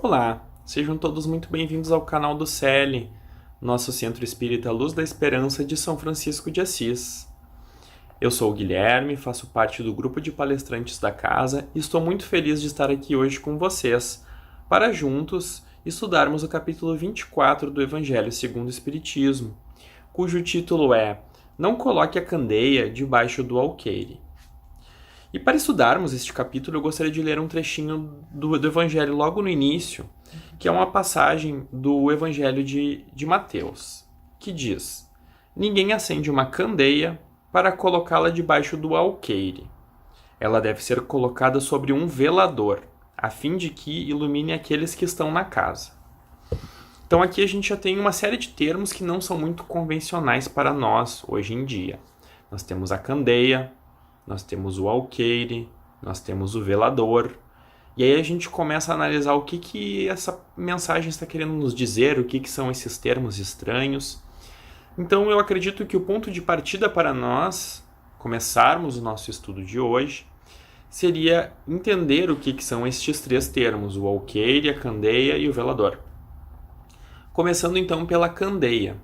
Olá, sejam todos muito bem-vindos ao canal do CEL, nosso Centro Espírita Luz da Esperança de São Francisco de Assis. Eu sou o Guilherme, faço parte do grupo de palestrantes da casa e estou muito feliz de estar aqui hoje com vocês, para juntos estudarmos o capítulo 24 do Evangelho segundo o Espiritismo, cujo título é Não coloque a candeia debaixo do alqueire. E para estudarmos este capítulo, eu gostaria de ler um trechinho do Evangelho logo no início, que é uma passagem do Evangelho de Mateus, que diz: Ninguém acende uma candeia para colocá-la debaixo do alqueire. Ela deve ser colocada sobre um velador, a fim de que ilumine aqueles que estão na casa. Então aqui a gente já tem uma série de termos que não são muito convencionais para nós hoje em dia. Nós temos a candeia, nós temos o alqueire, nós temos o velador. E aí a gente começa a analisar o que essa mensagem está querendo nos dizer, o que são esses termos estranhos. Então eu acredito que o ponto de partida para nós começarmos o nosso estudo de hoje seria entender o que são estes três termos, o alqueire, a candeia e o velador. Começando então pela candeia.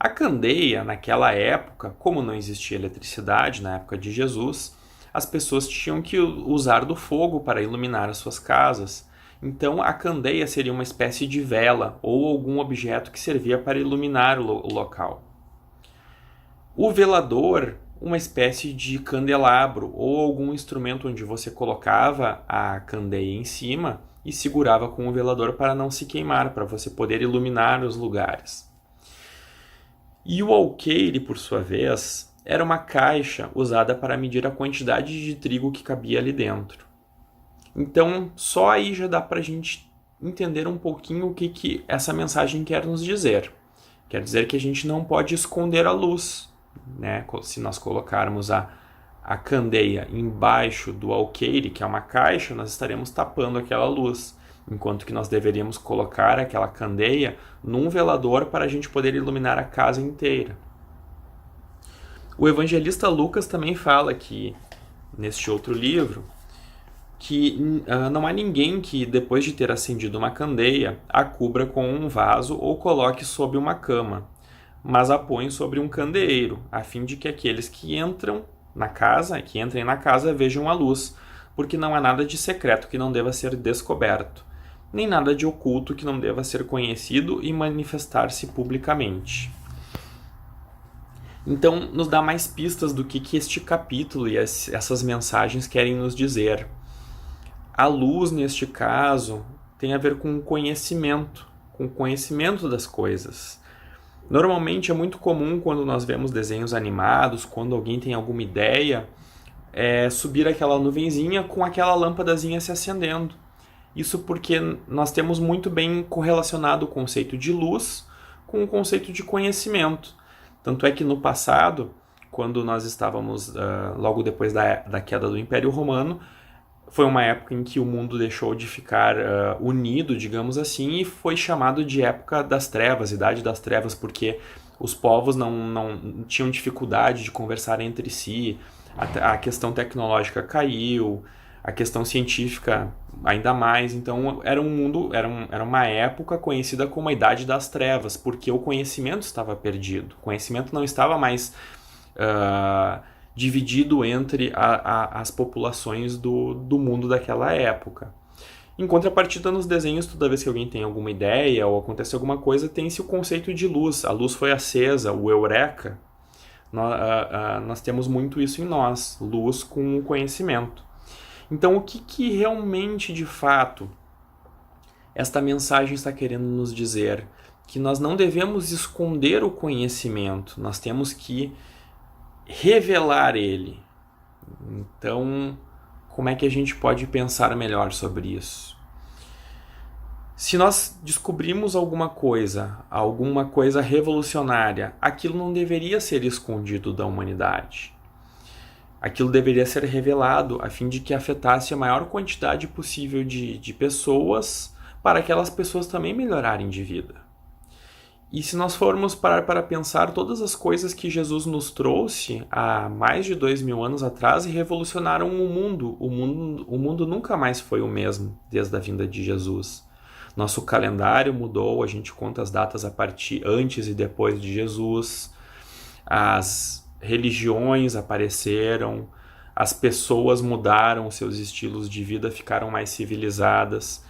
A candeia, naquela época, como não existia eletricidade na época de Jesus, as pessoas tinham que usar do fogo para iluminar as suas casas. Então, a candeia seria uma espécie de vela ou algum objeto que servia para iluminar o local. O velador, uma espécie de candelabro ou algum instrumento onde você colocava a candeia em cima e segurava com o velador para não se queimar, para você poder iluminar os lugares. E o alqueire, por sua vez, era uma caixa usada para medir a quantidade de trigo que cabia ali dentro. Então, só aí já dá para a gente entender um pouquinho o que essa mensagem quer nos dizer. Quer dizer que a gente não pode esconder a luz, né? Se nós colocarmos a candeia embaixo do alqueire, que é uma caixa, nós estaremos tapando aquela luz. Enquanto que nós deveríamos colocar aquela candeia num velador para a gente poder iluminar a casa inteira. O evangelista Lucas também fala que, neste outro livro, que não há ninguém que, depois de ter acendido uma candeia, a cubra com um vaso ou coloque sob uma cama, mas a põe sobre um candeeiro, a fim de que aqueles que entrem na casa, vejam a luz, porque não há nada de secreto que não deva ser descoberto, nem nada de oculto que não deva ser conhecido e manifestar-se publicamente. Então, nos dá mais pistas do que este capítulo e essas mensagens querem nos dizer. A luz, neste caso, tem a ver com o conhecimento das coisas. Normalmente é muito comum quando nós vemos desenhos animados, quando alguém tem alguma ideia, subir aquela nuvenzinha com aquela lâmpadazinha se acendendo. Isso porque nós temos muito bem correlacionado o conceito de luz com o conceito de conhecimento. Tanto é que no passado, quando nós estávamos logo depois da queda do Império Romano, foi uma época em que o mundo deixou de ficar unido, digamos assim, e foi chamado de época das trevas, idade das trevas, porque os povos não tinham dificuldade de conversar entre si, a questão tecnológica caiu, a questão científica ainda mais. Então era uma época conhecida como a Idade das Trevas, porque o conhecimento estava perdido. O conhecimento não estava mais dividido entre as populações do mundo daquela época. Em contrapartida, nos desenhos, toda vez que alguém tem alguma ideia ou acontece alguma coisa, tem-se o conceito de luz. A luz foi acesa, o eureka. Nós temos muito isso em nós, luz com o conhecimento. Então, o que realmente, de fato, esta mensagem está querendo nos dizer? Que nós não devemos esconder o conhecimento, nós temos que revelar ele. Então, como é que a gente pode pensar melhor sobre isso? Se nós descobrimos alguma coisa revolucionária, aquilo não deveria ser escondido da humanidade. Aquilo deveria ser revelado a fim de que afetasse a maior quantidade possível de pessoas, para aquelas pessoas também melhorarem de vida. E se nós formos parar para pensar todas as coisas que Jesus nos trouxe há mais de 2000 anos atrás e revolucionaram o mundo nunca mais foi o mesmo desde a vinda de Jesus. Nosso calendário mudou, a gente conta as datas a partir antes e depois de Jesus. As religiões apareceram, as pessoas mudaram, seus estilos de vida ficaram mais civilizadas,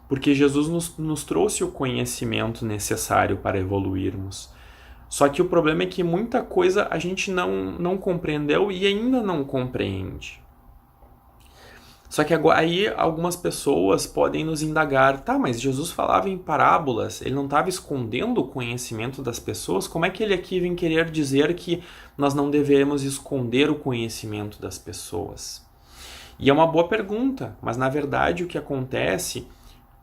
porque Jesus nos trouxe o conhecimento necessário para evoluirmos. Só que o problema é que muita coisa a gente não compreendeu e ainda não compreende. Só que agora, aí algumas pessoas podem nos indagar, tá, mas Jesus falava em parábolas, ele não estava escondendo o conhecimento das pessoas? Como é que ele aqui vem querer dizer que nós não devemos esconder o conhecimento das pessoas? E é uma boa pergunta, mas na verdade o que acontece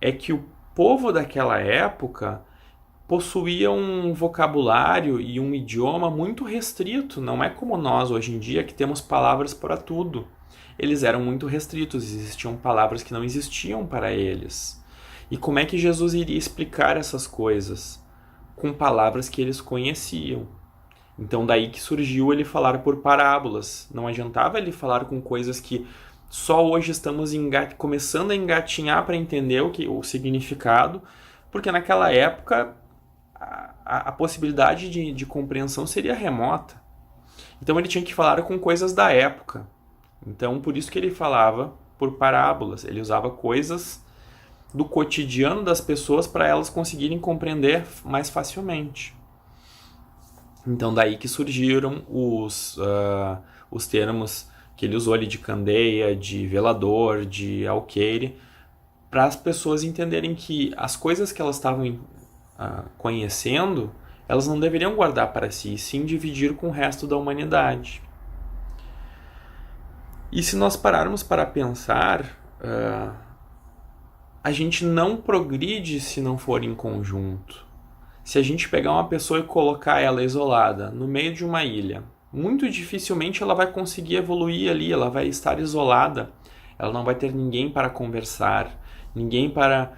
é que o povo daquela época possuía um vocabulário e um idioma muito restrito, não é como nós hoje em dia que temos palavras para tudo. Eles eram muito restritos, existiam palavras que não existiam para eles. E como é que Jesus iria explicar essas coisas? Com palavras que eles conheciam. Então daí que surgiu ele falar por parábolas. Não adiantava ele falar com coisas que só hoje estamos começando a engatinhar para entender o significado, porque naquela época a possibilidade de compreensão seria remota. Então ele tinha que falar com coisas da época. Então, por isso que ele falava por parábolas. Ele usava coisas do cotidiano das pessoas para elas conseguirem compreender mais facilmente. Então, daí que surgiram os termos que ele usou ali de candeia, de velador, de alqueire, para as pessoas entenderem que as coisas que elas estavam conhecendo, elas não deveriam guardar para si, sim dividir com o resto da humanidade. E se nós pararmos para pensar, a gente não progride se não for em conjunto. Se a gente pegar uma pessoa e colocar ela isolada no meio de uma ilha, muito dificilmente ela vai conseguir evoluir ali, ela vai estar isolada, ela não vai ter ninguém para conversar, ninguém para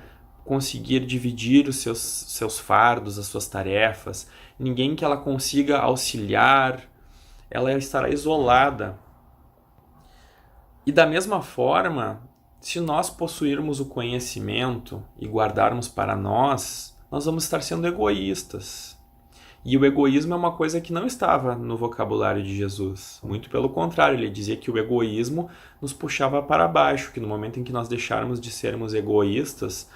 conseguir dividir os seus fardos, as suas tarefas, ninguém que ela consiga auxiliar, ela estará isolada. E da mesma forma, se nós possuirmos o conhecimento e guardarmos para nós vamos estar sendo egoístas. E o egoísmo é uma coisa que não estava no vocabulário de Jesus. Muito pelo contrário, ele dizia que o egoísmo nos puxava para baixo, que no momento em que nós deixarmos de sermos egoístas,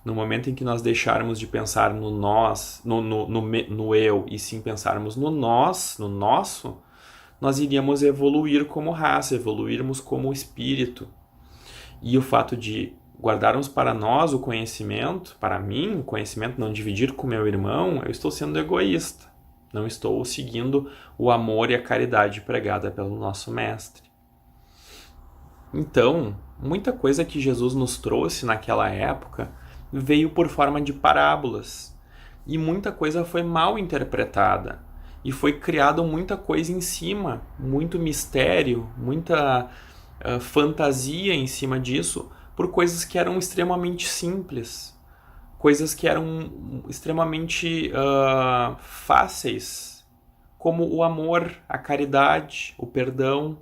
no momento em que nós deixarmos de pensar no nós, no eu, e sim pensarmos no nós, no nosso, nós iríamos evoluir como raça, evoluirmos como espírito. E o fato de guardarmos para nós o conhecimento, para mim, o conhecimento não dividir com meu irmão, eu estou sendo egoísta. Não estou seguindo o amor e a caridade pregada pelo nosso mestre. Então, muita coisa que Jesus nos trouxe naquela época veio por forma de parábolas. E muita coisa foi mal interpretada. E foi criado muita coisa em cima, muito mistério, muita fantasia em cima disso, por coisas que eram extremamente simples, coisas que eram extremamente fáceis, como o amor, a caridade, o perdão,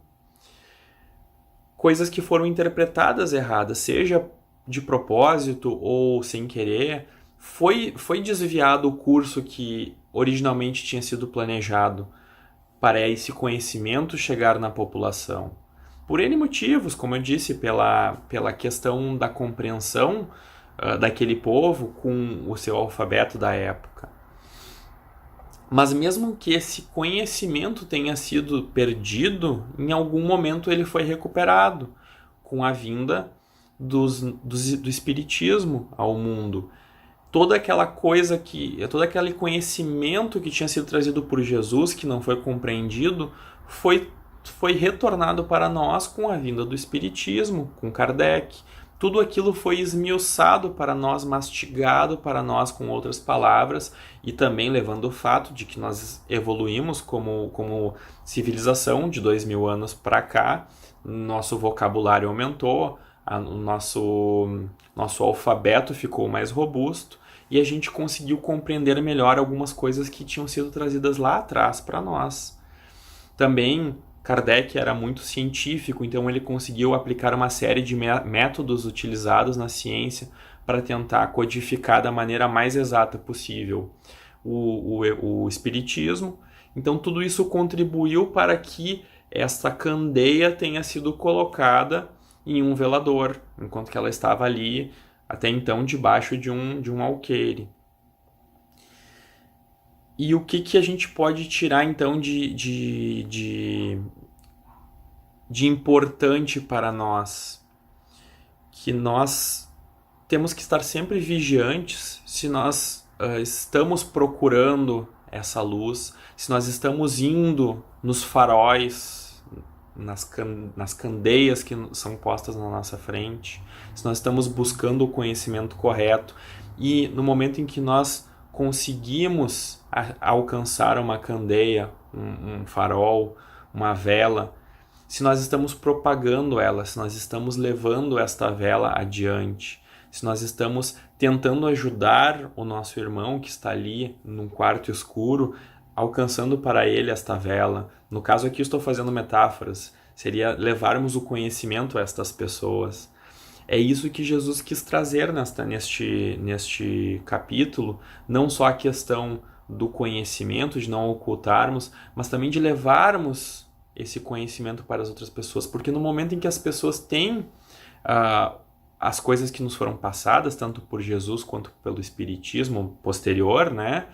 coisas que foram interpretadas erradas, seja de propósito ou sem querer. Foi desviado o curso que originalmente tinha sido planejado para esse conhecimento chegar na população. Por N motivos, como eu disse, pela questão da compreensão daquele povo com o seu alfabeto da época. Mas mesmo que esse conhecimento tenha sido perdido, em algum momento ele foi recuperado com a vinda do espiritismo ao mundo. Toda aquela coisa todo aquele conhecimento que tinha sido trazido por Jesus, que não foi compreendido, foi retornado para nós com a vinda do Espiritismo, com Kardec. Tudo aquilo foi esmiuçado para nós, mastigado para nós com outras palavras, e também levando o fato de que nós evoluímos como civilização de 2000 anos para cá, nosso vocabulário aumentou, o nosso alfabeto ficou mais robusto, e a gente conseguiu compreender melhor algumas coisas que tinham sido trazidas lá atrás para nós. Também Kardec era muito científico, então ele conseguiu aplicar uma série de métodos utilizados na ciência para tentar codificar da maneira mais exata possível o espiritismo. Então tudo isso contribuiu para que esta candeia tenha sido colocada em um velador, enquanto que ela estava ali até então debaixo de um alqueire. E o que a gente pode tirar então de importante para nós? Que nós temos que estar sempre vigiantes se nós estamos procurando essa luz, se nós estamos indo nos faróis, nas candeias que são postas na nossa frente, se nós estamos buscando o conhecimento correto e no momento em que nós conseguimos alcançar uma candeia, um farol, uma vela, se nós estamos propagando ela, se nós estamos levando esta vela adiante, se nós estamos tentando ajudar o nosso irmão que está ali num quarto escuro, alcançando para ele esta vela. No caso aqui estou fazendo metáforas, seria levarmos o conhecimento a estas pessoas. É isso que Jesus quis trazer neste capítulo, não só a questão do conhecimento, de não ocultarmos, mas também de levarmos esse conhecimento para as outras pessoas, porque no momento em que as pessoas têm as coisas que nos foram passadas, tanto por Jesus quanto pelo Espiritismo posterior, né,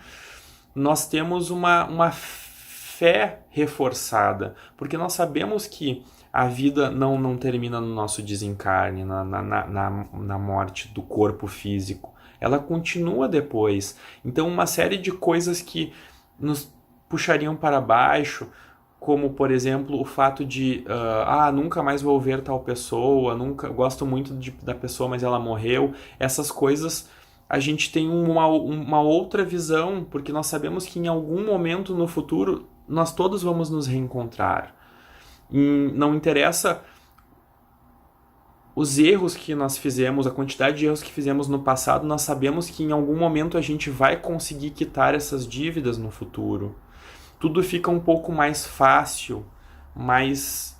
nós temos uma fé reforçada, porque nós sabemos que a vida não termina no nosso desencarne, na morte do corpo físico. Ela continua depois. Então, uma série de coisas que nos puxariam para baixo, como, por exemplo, o fato de nunca mais vou ver tal pessoa, gosto muito da pessoa, mas ela morreu. Essas coisas a gente tem uma outra visão, porque nós sabemos que em algum momento no futuro nós todos vamos nos reencontrar. Não interessa os erros que nós fizemos, a quantidade de erros que fizemos no passado, nós sabemos que em algum momento a gente vai conseguir quitar essas dívidas no futuro. Tudo fica um pouco mais fácil, mais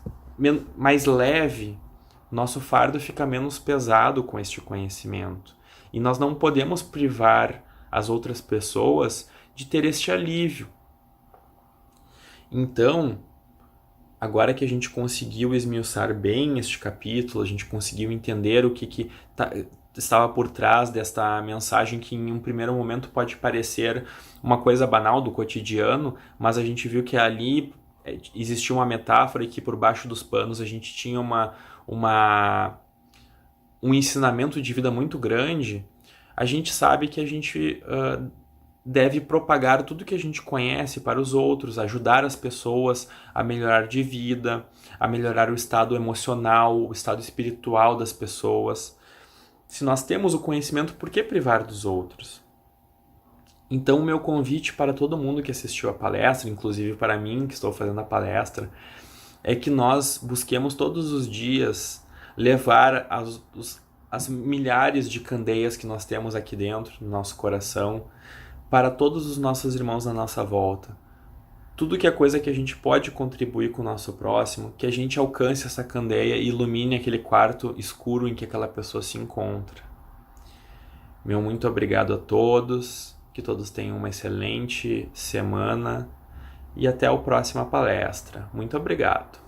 leve. Nosso fardo fica menos pesado com este conhecimento. E nós não podemos privar as outras pessoas de ter este alívio. Então, agora que a gente conseguiu esmiuçar bem este capítulo, a gente conseguiu entender o que estava por trás desta mensagem que em um primeiro momento pode parecer uma coisa banal do cotidiano, mas a gente viu que ali existia uma metáfora e que por baixo dos panos a gente tinha um ensinamento de vida muito grande. A gente sabe que a gente deve propagar tudo que a gente conhece para os outros, ajudar as pessoas a melhorar de vida, a melhorar o estado emocional, o estado espiritual das pessoas. Se nós temos o conhecimento, por que privar dos outros? Então, o meu convite para todo mundo que assistiu a palestra, inclusive para mim, que estou fazendo a palestra, é que nós busquemos todos os dias levar as milhares de candeias que nós temos aqui dentro, no nosso coração, para todos os nossos irmãos à nossa volta. Tudo que é coisa que a gente pode contribuir com o nosso próximo, que a gente alcance essa candeia e ilumine aquele quarto escuro em que aquela pessoa se encontra. Meu muito obrigado a todos, que todos tenham uma excelente semana e até a próxima palestra. Muito obrigado.